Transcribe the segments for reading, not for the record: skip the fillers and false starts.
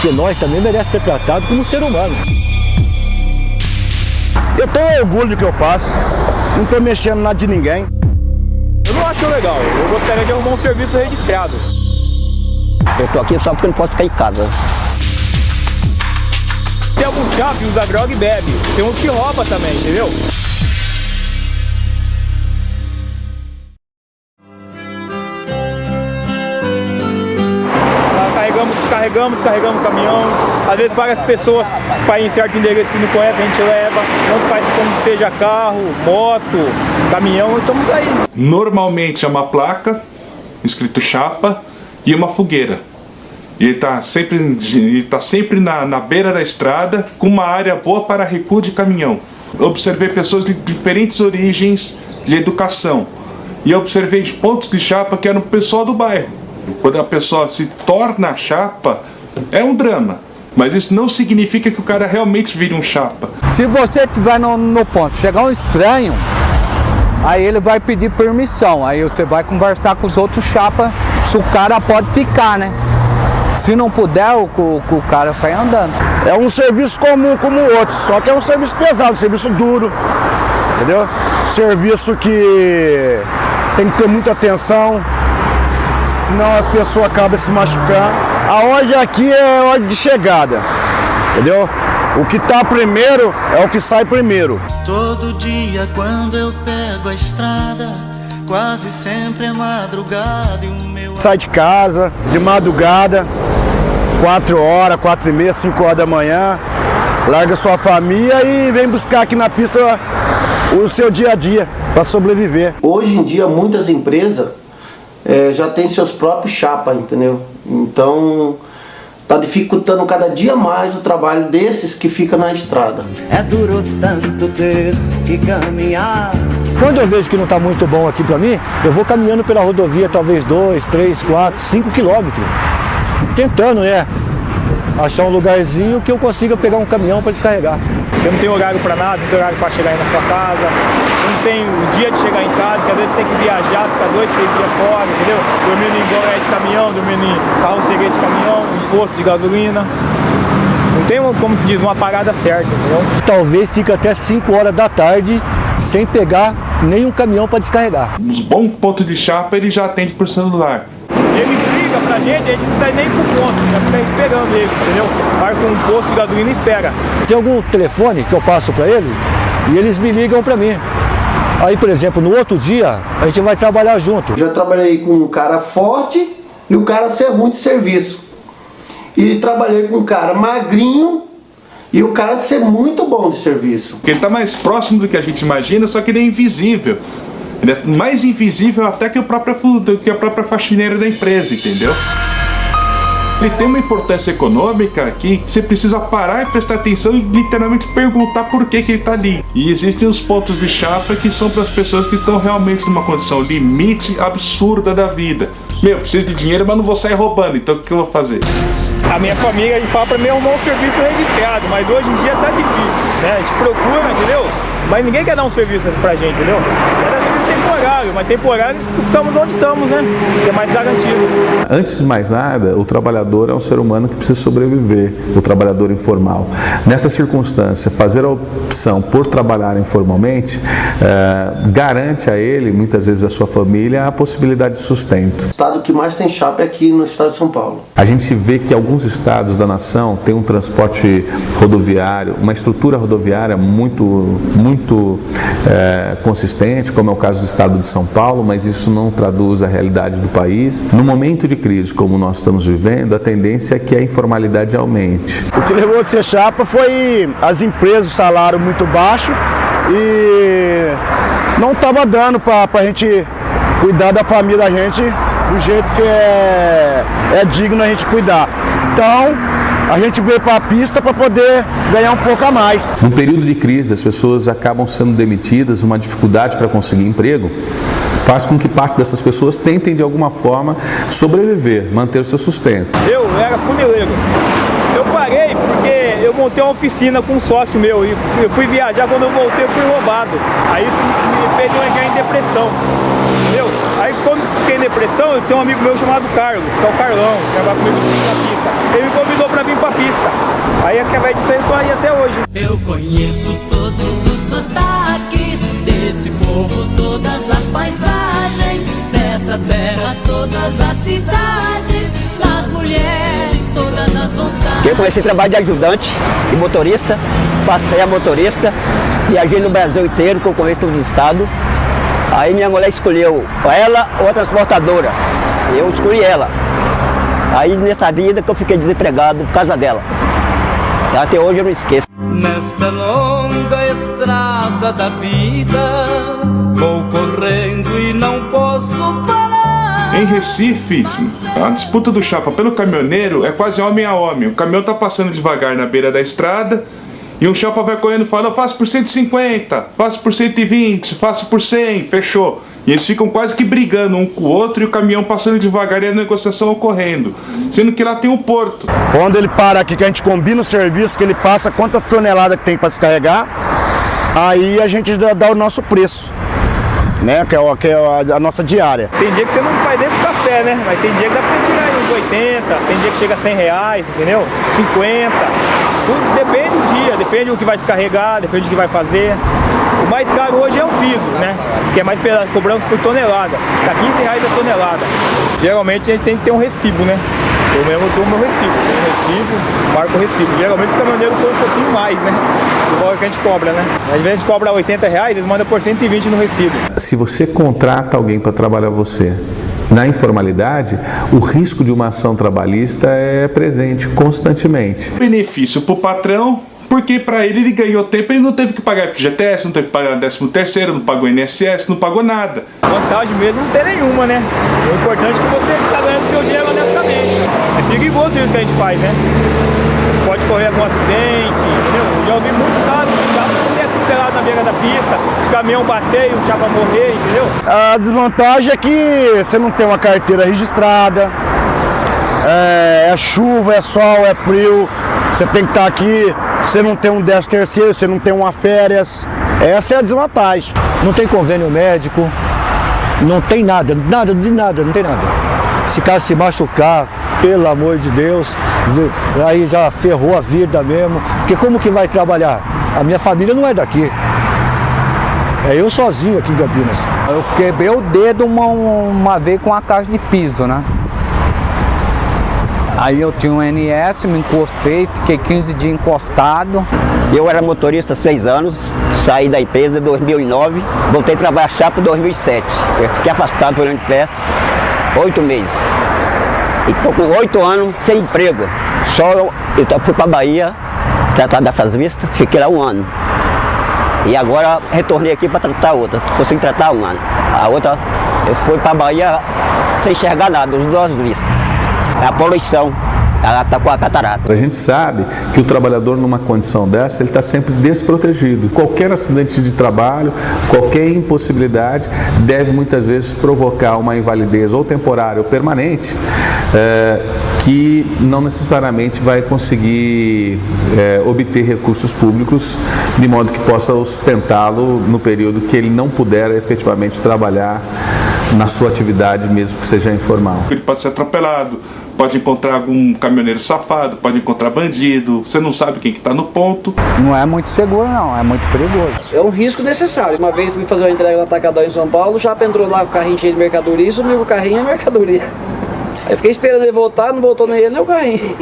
porque nós também merecemos ser tratados como ser humano. Eu tenho orgulho do que eu faço, não estou mexendo nada de ninguém. Eu não acho legal, eu gostaria de arrumar um serviço registrado. Eu tô aqui só porque eu não posso ficar em casa. Tem alguns chaves que usa droga e bebe, tem uns que rouba também, entendeu? Descarregamos o caminhão, às vezes várias pessoas para ir em certo endereço que não conhece, a gente leva, não faz como seja carro, moto, caminhão, estamos aí. Normalmente é uma placa, escrito chapa, e uma fogueira. E ele está sempre na beira da estrada, com uma área boa para recuo de caminhão. Observei pessoas de diferentes origens de educação. E observei pontos de chapa que eram o pessoal do bairro. Quando a pessoa se torna chapa, é um drama. Mas isso não significa que o cara realmente vire um chapa. Se você estiver no ponto, chegar um estranho, aí ele vai pedir permissão. Aí você vai conversar com os outros chapas, se o cara pode ficar, né? Se não puder, o cara sai andando. É um serviço comum como outros, só que é um serviço pesado, um serviço duro, entendeu? Serviço que tem que ter muita atenção, senão as pessoas acabam se machucando. A ordem aqui é a ordem de chegada, entendeu? O que tá primeiro é o que sai primeiro. Todo dia quando eu pego a estrada, quase sempre é madrugada e o meu... Sai de casa, de madrugada, 4 horas, 4 e meia, 5 horas da manhã, larga sua família e vem buscar aqui na pista o seu dia a dia para sobreviver. Hoje em dia muitas empresas já têm seus próprios chapas, entendeu? Então tá dificultando cada dia mais o trabalho desses que ficam na estrada. É duro tanto ter que caminhar. Quando eu vejo que não está muito bom aqui para mim, eu vou caminhando pela rodovia talvez 2, 3, 4, 5 quilômetros. Tentando, achar um lugarzinho que eu consiga pegar um caminhão para descarregar. Você não tem horário para nada, não tem horário para chegar aí na sua casa, não tem o dia de chegar em casa, que às vezes tem que viajar, ficar 2, 3 dias fora, entendeu? Dormindo em boné de caminhão, dormindo em carroceria de caminhão, em posto de gasolina. Não tem, como se diz, uma parada certa, entendeu? Talvez fique até 5 horas da tarde sem pegar nenhum caminhão para descarregar. Uns bons pontos de chapa ele já atende por celular. Ele liga pra gente, a gente não sai nem pro ponto, já fica esperando ele, entendeu? Marca um posto de gasolina e espera. Tem algum telefone que eu passo para ele e eles me ligam para mim. Aí, por exemplo, no outro dia, a gente vai trabalhar junto. Eu já trabalhei com um cara forte e o cara ser ruim de serviço. E trabalhei com um cara magrinho e o cara ser muito bom de serviço. Ele está mais próximo do que a gente imagina, só que ele é invisível. Ele é mais invisível até que a própria faxineira da empresa, entendeu? Ele tem uma importância econômica que você precisa parar e prestar atenção e literalmente perguntar por que ele está ali. E existem os pontos de chapa que são para as pessoas que estão realmente numa condição limite absurda da vida. Eu preciso de dinheiro, mas não vou sair roubando, então o que eu vou fazer? A minha família fala para mim arrumar um serviço registrado, mas hoje em dia tá difícil, né? A gente procura, entendeu? Mas ninguém quer dar um serviço pra gente, entendeu? É serviço temporário, mas temporário ficamos onde estamos, né? Que é mais garantido. Antes de mais nada, o trabalhador é um ser humano que precisa sobreviver, o trabalhador informal. Nessa circunstância, fazer a opção por trabalhar informalmente garante a ele, muitas vezes a sua família, a possibilidade de sustento. O estado que mais tem chapa é aqui no estado de São Paulo. A gente vê que alguns estados da nação têm um transporte rodoviário, uma estrutura rodoviária muito consistente, como é o caso do estado de São Paulo, mas isso não traduz a realidade do país. No momento de crise como nós estamos vivendo, a tendência é que a informalidade aumente. O que levou a ser chapa foi as empresas, o salário muito baixo e não estava dando para a gente cuidar da família da gente do jeito que é digno a gente cuidar. Então, a gente veio para a pista para poder ganhar um pouco a mais. No período de crise, as pessoas acabam sendo demitidas, uma dificuldade para conseguir emprego faz com que parte dessas pessoas tentem de alguma forma sobreviver, manter o seu sustento. Eu era funileiro. Eu parei porque eu montei uma oficina com um sócio meu e eu fui viajar, quando eu voltei eu fui roubado. Aí isso me fez eu entrar em depressão. Entendeu? Aí quando fiquei em depressão, eu tenho um amigo meu chamado Carlos, que é o Carlão, que trabalha comigo na pista. Ele me convidou para vir para a pista. através disso aí eu tô aí até hoje. Eu conheço todos os sotaques desse povo, todas as paisagens dessa terra, todas as cidades, das mulheres, todas as vontades. Eu comecei a trabalhar de ajudante e motorista, passei a motorista, viajei no Brasil inteiro, concorri todos os estados. Aí minha mulher escolheu ela ou a transportadora. Eu escolhi ela. Aí nessa vida que eu fiquei desempregado por causa dela. Até hoje eu não esqueço. Nesta longa estrada da vida, vou correndo e não posso parar. Em Recife, a disputa do chapa pelo caminhoneiro é quase homem a homem. O caminhão tá passando devagar na beira da estrada e um chapa vai correndo e fala: eu faço por 150, faço por 120, faço por 100, fechou. E eles ficam quase que brigando um com o outro e o caminhão passando devagar e a negociação ocorrendo. Sendo que lá tem um porto. Quando ele para aqui, que a gente combina o serviço, que ele passa quanta tonelada que tem para descarregar, aí a gente dá o nosso preço, né? Que é a nossa diária. Tem dia que você não faz nem pro café, né? Mas tem dia que dá pra você tirar aí uns 80, tem dia que chega a 100 reais, entendeu? 50. Tudo depende do dia, depende do que vai descarregar, depende do que vai fazer. O mais caro hoje é o piso, né? Que é mais pesado, cobramos por tonelada. Tá 15 reais a tonelada. Geralmente a gente tem que ter um recibo, né? Eu mesmo dou o meu recibo. Tenho recibo, marco o recibo. Geralmente os caminhoneiros põem um pouquinho mais, né? Do valor que a gente cobra, né? Às vezes a gente cobra 80 reais, eles mandam por 120 no recibo. Se você contrata alguém para trabalhar você na informalidade, o risco de uma ação trabalhista é presente constantemente. Benefício para o patrão, porque para ele ganhou tempo, ele não teve que pagar FGTS, não teve que pagar 13º, não pagou INSS, não pagou nada. Vantagem mesmo não tem nenhuma, né? O importante é que você está ganhando seu dinheiro honestamente. É perigoso isso que a gente faz, né? Pode correr algum acidente, entendeu? Eu já ouvi muitos casos de chapa ser atropelado na beira da pista, de caminhão bater e o chapa morrer, entendeu? A desvantagem é que você não tem uma carteira registrada, é chuva, é sol, é frio, você tem que estar aqui, você não tem um 13º, você não tem uma férias, essa é a desvantagem. Não tem convênio médico, não tem nada, não tem nada. Se caso se machucar, pelo amor de Deus, aí já ferrou a vida mesmo, porque como que vai trabalhar? A minha família não é daqui. É eu sozinho aqui em Campinas. Eu quebrei o dedo uma vez com a caixa de piso, né? Aí eu tinha um NS, me encostei, fiquei 15 dias encostado. Eu era motorista há 6 anos, saí da empresa em 2009, voltei a trabalhar chapa em 2007. Eu fiquei afastado do NPS 8 meses. E estou com 8 anos sem emprego. Só eu fui para a Bahia tratar dessas vistas, fiquei lá 1 ano. E agora retornei aqui para tratar outra. Consegui tratar 1 ano. A outra, eu fui para a Bahia sem enxergar nada, as 2 vistas. É a poluição, ela está com a catarata. A gente sabe que o trabalhador numa condição dessa, ele está sempre desprotegido. Qualquer acidente de trabalho, qualquer impossibilidade deve muitas vezes provocar uma invalidez ou temporária ou permanente, que não necessariamente vai conseguir obter recursos públicos de modo que possa sustentá-lo no período que ele não puder efetivamente trabalhar na sua atividade, mesmo que seja informal. Ele pode ser atropelado, pode encontrar algum caminhoneiro safado, pode encontrar bandido, você não sabe quem que está no ponto. Não é muito seguro não, é muito perigoso. É um risco necessário. Uma vez fui fazer uma entrega no Atacadão em São Paulo, o chapa entrou lá com o carrinho cheio de mercadoria e sumiu o carrinho e a mercadoria. Aí eu fiquei esperando ele voltar, não voltou nem ele nem o carrinho.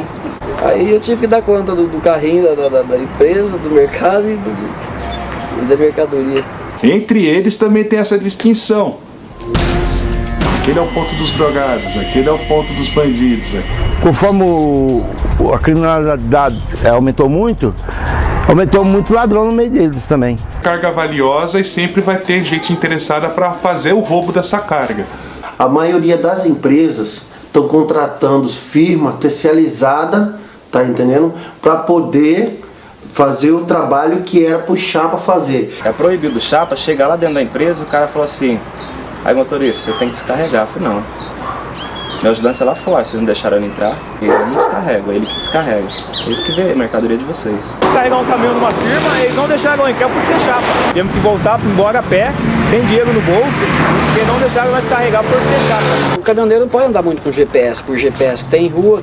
Aí eu tive que dar conta do carrinho, da empresa, do mercado e da mercadoria. Entre eles também tem essa distinção. Aquele é o ponto dos drogados, aquele é o ponto dos bandidos. Conforme a criminalidade aumentou muito o ladrão no meio deles também. Carga valiosa e sempre vai ter gente interessada para fazer o roubo dessa carga. A maioria das empresas estão contratando firma terceirizada, tá entendendo? Para poder fazer o trabalho que era pro chapa fazer. É proibido o chapa chegar lá dentro da empresa, o cara falou assim: aí motorista, você tem que descarregar. Eu falei: não, meu ajudante é lá fora, vocês não deixaram ele entrar, e eu não descarrego, é ele que descarrega. Vocês que vê a mercadoria de vocês. Descarregar um caminhão numa firma, eles não deixaram entrar por ser chapa. Temos que voltar embora a pé, sem dinheiro no bolso, porque não deixaram nós carregar por ser chapa. O caminhoneiro não pode andar muito por GPS, que tem rua,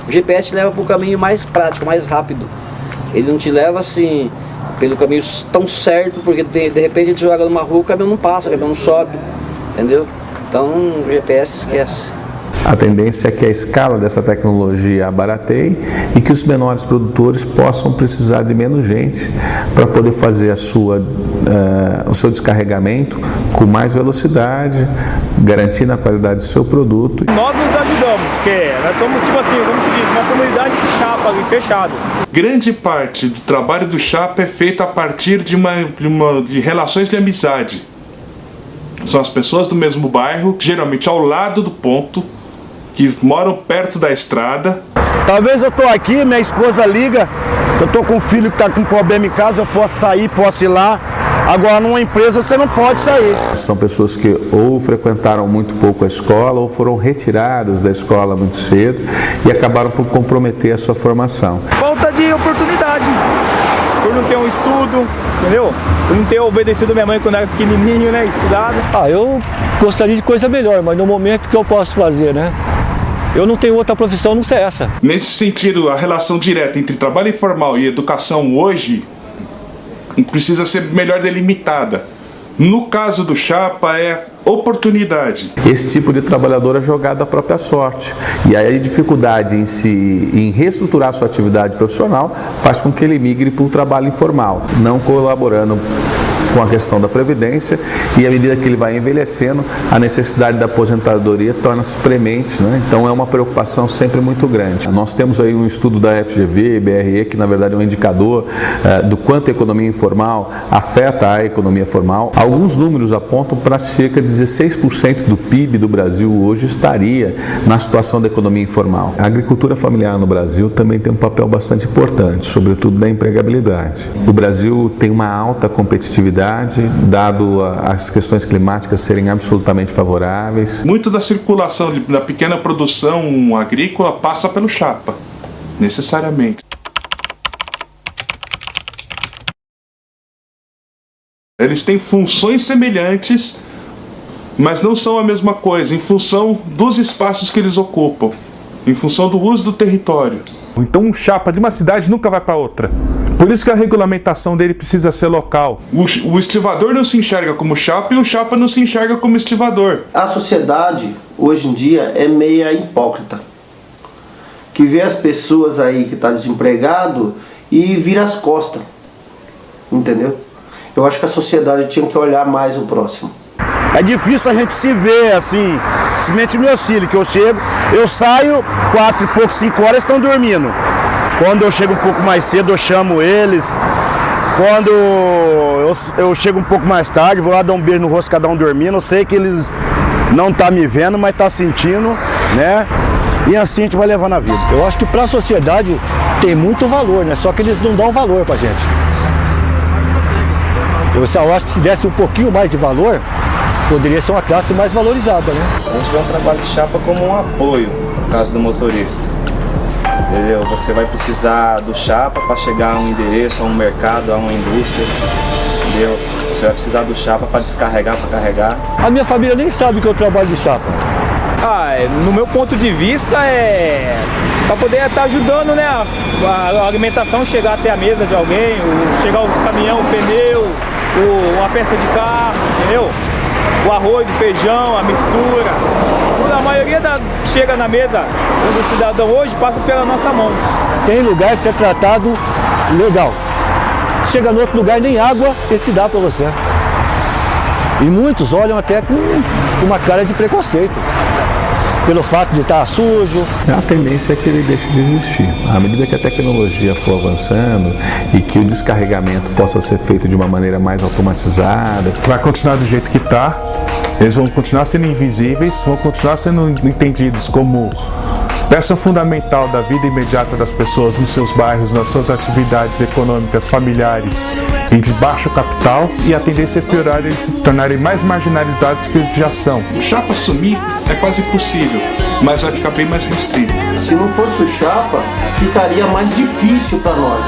o GPS leva para o caminho mais prático, mais rápido. Ele não te leva assim pelo caminho tão certo, porque de repente ele joga numa rua, o caminhão não passa, o caminhão não sobe, entendeu? Então o GPS esquece. A tendência é que a escala dessa tecnologia abarateie e que os menores produtores possam precisar de menos gente para poder fazer o seu descarregamento com mais velocidade, garantindo a qualidade do seu produto. Nós nos ajudamos, porque nós somos, tipo assim, como se diz, uma comunidade de chapa ali, fechado. Grande parte do trabalho do chapa é feito a partir de relações de amizade. São as pessoas do mesmo bairro, geralmente ao lado do ponto, que moram perto da estrada. Talvez eu tô aqui, minha esposa liga, eu tô com um filho que tá com problema em casa, eu posso sair, posso ir lá. Agora numa empresa você não pode sair. São pessoas que ou frequentaram muito pouco a escola ou foram retiradas da escola muito cedo e acabaram por comprometer a sua formação. Falta de oportunidade, por não ter um estudo, entendeu? Por não ter obedecido minha mãe quando era pequenininho, né, estudado. Eu gostaria de coisa melhor, mas no momento que eu posso fazer, né? Eu não tenho outra profissão, não sei essa. Nesse sentido, a relação direta entre trabalho informal e educação hoje precisa ser melhor delimitada. No caso do chapa, é oportunidade. Esse tipo de trabalhador é jogado à própria sorte. E aí a dificuldade em reestruturar sua atividade profissional faz com que ele migre para o trabalho informal, não colaborando com a questão da previdência, e à medida que ele vai envelhecendo, a necessidade da aposentadoria torna-se premente, né? Então é uma preocupação sempre muito grande. Nós temos aí um estudo da FGV, BRE, que na verdade é um indicador do quanto a economia informal afeta a economia formal. Alguns números apontam para cerca de 16% do PIB do Brasil hoje estaria na situação da economia informal. A agricultura familiar no Brasil também tem um papel bastante importante, sobretudo da empregabilidade. O Brasil tem uma alta competitividade, dado as questões climáticas serem absolutamente favoráveis. Muito da circulação da pequena produção agrícola passa pelo chapa, necessariamente. Eles têm funções semelhantes, mas não são a mesma coisa, em função dos espaços que eles ocupam, em função do uso do território. Então um chapa de uma cidade nunca vai para outra. Por isso que a regulamentação dele precisa ser local. O estivador não se enxerga como chapa e o chapa não se enxerga como estivador. A sociedade, hoje em dia, é meia hipócrita. Que vê as pessoas aí que estão desempregado e vira as costas. Entendeu? Eu acho que a sociedade tinha que olhar mais o próximo. É difícil a gente se ver assim, simplesmente meus filhos, que eu saio 4 e pouco, 5 horas, estão dormindo. Quando eu chego um pouco mais cedo, eu chamo eles. Quando eu chego um pouco mais tarde, vou lá dar um beijo no rosto, cada um dormindo. Eu sei que eles não estão me vendo, mas estão sentindo, né? E assim a gente vai levando a vida. Eu acho que para a sociedade tem muito valor, né? Só que eles não dão valor pra gente. Eu acho que se desse um pouquinho mais de valor, poderia ser uma classe mais valorizada, né? A gente vê um trabalho de chapa como um apoio, no caso do motorista. Entendeu? Você vai precisar do chapa para chegar a um endereço, a um mercado, a uma indústria. Entendeu? Você vai precisar do chapa para descarregar, para carregar. A minha família nem sabe que eu trabalho de chapa. No meu ponto de vista é para poder estar ajudando, né, a alimentação chegar até a mesa de alguém, chegar o caminhão, o pneu, uma peça de carro, entendeu? O arroz, o feijão, a mistura. A maioria chega na mesa do cidadão hoje passa pela nossa mão. Tem lugar que você é tratado legal. Chega no outro lugar, nem água esse dá para você. E muitos olham até com uma cara de preconceito, pelo fato de estar sujo. A tendência é que ele deixe de existir. À medida que a tecnologia for avançando e que o descarregamento possa ser feito de uma maneira mais automatizada, vai continuar do jeito que está. Eles vão continuar sendo invisíveis, vão continuar sendo entendidos como peça fundamental da vida imediata das pessoas nos seus bairros, nas suas atividades econômicas, familiares e de baixo capital, e a tendência é piorar eles se tornarem mais marginalizados que eles já são. O chapa sumir é quase impossível, mas vai ficar bem mais restrito. Se não fosse o chapa, ficaria mais difícil para nós.